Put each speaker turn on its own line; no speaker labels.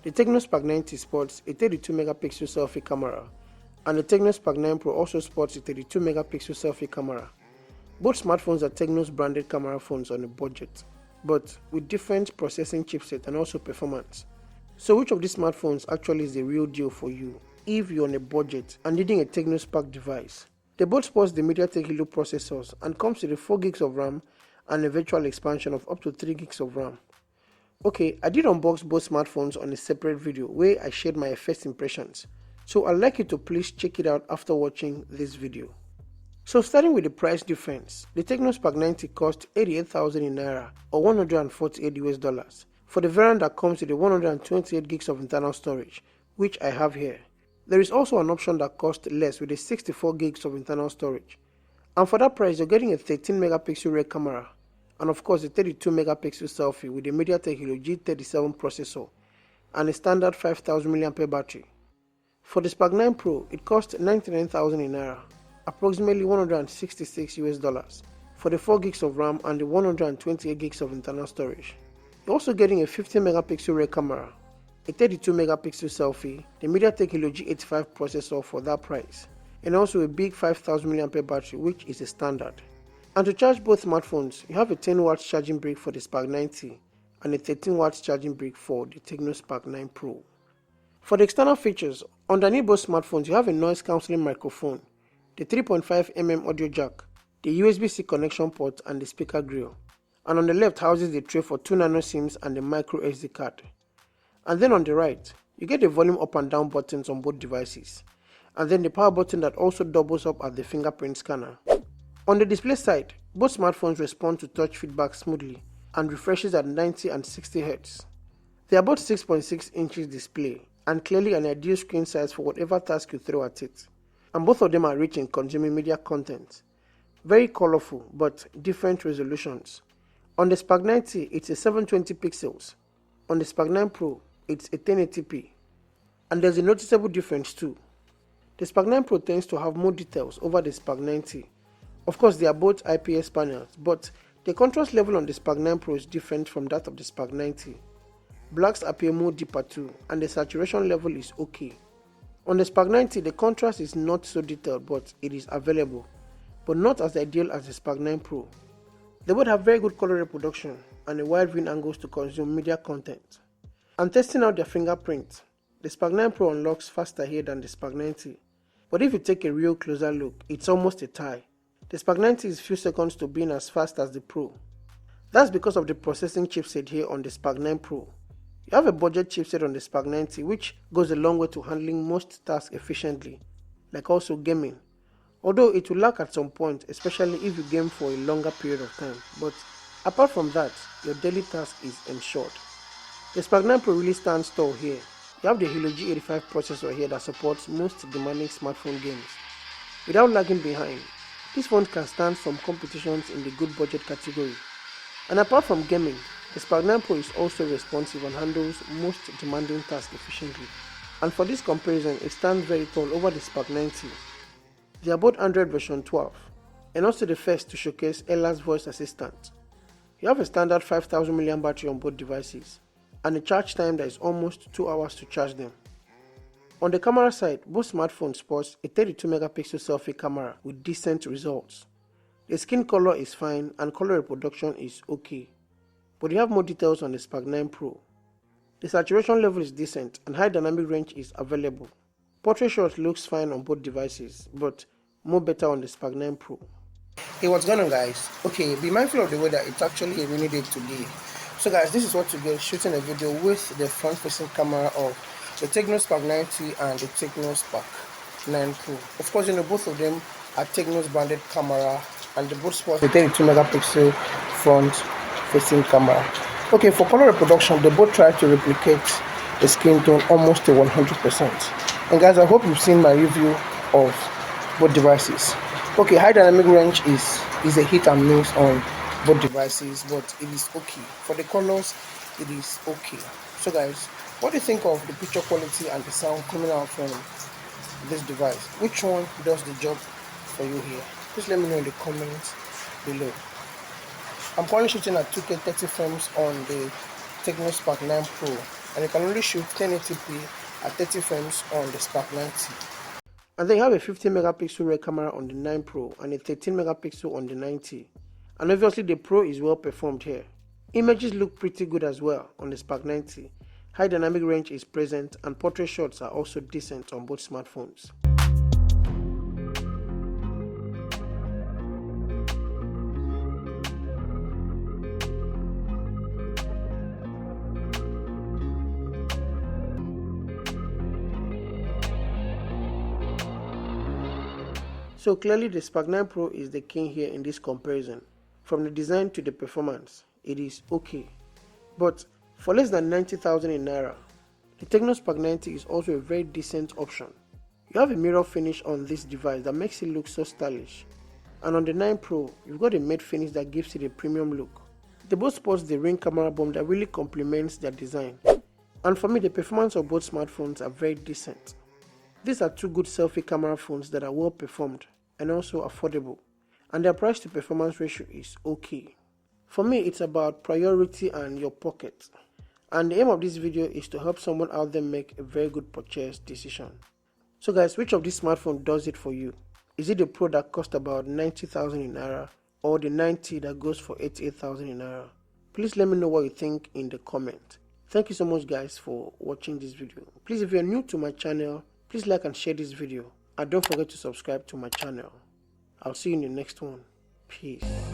The Tecno Spark 90 sports a 32 megapixel selfie camera, and the Tecno Spark 9 Pro also sports a 32 megapixel selfie camera. Both smartphones are Tecno's branded camera phones on a budget, but with different processing chipset and also performance. So which of these smartphones actually is the real deal for you if you're on a budget and needing a Tecno Spark device? They both sports the MediaTek Helio processors and comes with a 4 gigs of RAM and a virtual expansion of up to 3 gigs of RAM. Okay, I did unbox both smartphones on a separate video where I shared my first impressions, so I'd like you to please check it out after watching this video. So starting with the price difference, the Tecno Spark 90 cost 88,000 in Naira or 148 US dollars for the variant that comes with the 128 gigs of internal storage, which I have here. There is also an option that costs less with a 64 gigs of internal storage. And for that price, you're getting a 13 megapixel rear camera and of course a 32 megapixel selfie with a MediaTek Helio G37 processor and a standard 5000 mAh battery. For the Spark 9 Pro, it costs 99,000 in Naira, approximately 166 US dollars for the 4 gigs of RAM and the 128 gigs of internal storage. You're also getting a 50 megapixel rear camera, a 32 megapixel selfie, the MediaTek Helio G85 processor for that price, and also a big 5000 mAh battery, which is a standard. And to charge both smartphones, you have a 10 watts charging brick for the Spark 90 and a 13 watts charging brick for the Tecno Spark 9 Pro. For the external features, underneath both smartphones you have a noise cancelling microphone, the 3.5mm audio jack, the USB-C connection port and the speaker grill. And on the left houses the tray for 2 nano SIMs and the micro SD card. And then on the right, you get the volume up and down buttons on both devices, and then the power button that also doubles up as the fingerprint scanner. On the display side, both smartphones respond to touch feedback smoothly and refreshes at 90 and 60 Hz. They are both 6.6 inches display and clearly an ideal screen size for whatever task you throw at it. And both of them are rich in consuming media content. Very colorful but different resolutions. On the Spark 90, it's a 720 pixels. On the Spark 9 Pro, it's a 1080p. And there's a noticeable difference too. The Spark 9 Pro tends to have more details over the Spark 90. Of course, they are both IPS panels, but the contrast level on the Spark 9 Pro is different from that of the Spark 90. Blacks appear more deeper too, and the saturation level is okay. On the Spark 90, the contrast is not so detailed, but it is available, but not as ideal as the Spark 9 Pro. They both have very good color reproduction and a wide viewing angles to consume media content. And testing out their fingerprint, the Spark 9 Pro unlocks faster here than the Spark 90, but if you take a real closer look, it's almost a tie. The Spark 90 is few seconds to being as fast as the Pro. That's because of the processing chipset here on the Spark 9 Pro. You have a budget chipset on the Spark 90 which goes a long way to handling most tasks efficiently, like also gaming. Although it will lag at some point, especially if you game for a longer period of time, but apart from that, your daily task is ensured. The Spark 9 Pro really stands tall here. You have the Helio G85 processor here that supports most demanding smartphone games. Without lagging behind, this phone can stand some competitions in the good budget category. And apart from gaming, the Spark 9 Pro is also responsive and handles most demanding tasks efficiently. And for this comparison, it stands very tall over the Spark 90. They are both Android version 12, and also the first to showcase Ella's voice assistant. You have a standard 5000 mAh battery on both devices, and a charge time that is almost 2 hours to charge them. On the camera side, both smartphones sports a 32 megapixel selfie camera with decent results. The skin color is fine and color reproduction is okay, but you have more details on the Spark 9 Pro. The saturation level is decent and high dynamic range is available. Portrait shot looks fine on both devices, but more better on the Spark 9 Pro. Hey, what's going on guys? Okay, be mindful of the weather, it's actually a rainy day today. So guys, this is what you get shooting a video with the front facing camera of the Tecno Spark 90 and the Tecno Spark 9 Pro. Of course, you know both of them are Tecno's branded camera and they both sport the 32 megapixel front facing camera. Okay, for color reproduction, they both try to replicate the skin tone almost to 100%. And guys, I hope you've seen my review of both devices. Okay, high dynamic range is a hit and miss on both devices, but it is okay. For the colors, it is okay. So guys, what do you think of the picture quality and the sound coming out from this device? Which one does the job for you here? Please let me know in the comments below. I'm currently shooting at 2K 30 frames on the Tecno Spark 9 Pro and it can only shoot 1080p at 30 frames on the Spark 90. And then you have a 50 megapixel rear camera on the 9 Pro and a 13 megapixel on the 90. And obviously the Pro is well performed here. Images look pretty good as well on the Spark 90. High dynamic range is present and portrait shots are also decent on both smartphones. So clearly the Spark 9 Pro is the king here in this comparison. From the design to the performance, it is okay. But for less than 90,000 in Naira, the Tecno Spark 90 is also a very decent option. You have a mirror finish on this device that makes it look so stylish. And on the 9 Pro, you've got a matte finish that gives it a premium look. They both sports the ring camera bomb that really complements their design. And for me, the performance of both smartphones are very decent. These are two good selfie camera phones that are well performed and also affordable, and their price to performance ratio is okay. For me, it's about priority and your pocket, and the aim of this video is to help someone out there make a very good purchase decision. So guys, which of this smartphone does it for you? Is it the Pro that cost about 90,000 in Naira, or the 90 that goes for 88,000 in Naira? Please let me know what you think in the comment. Thank you so much guys for watching this video. Please, if you are new to my channel, please like and share this video. And don't forget to subscribe to my channel. I'll see you in the next one. Peace.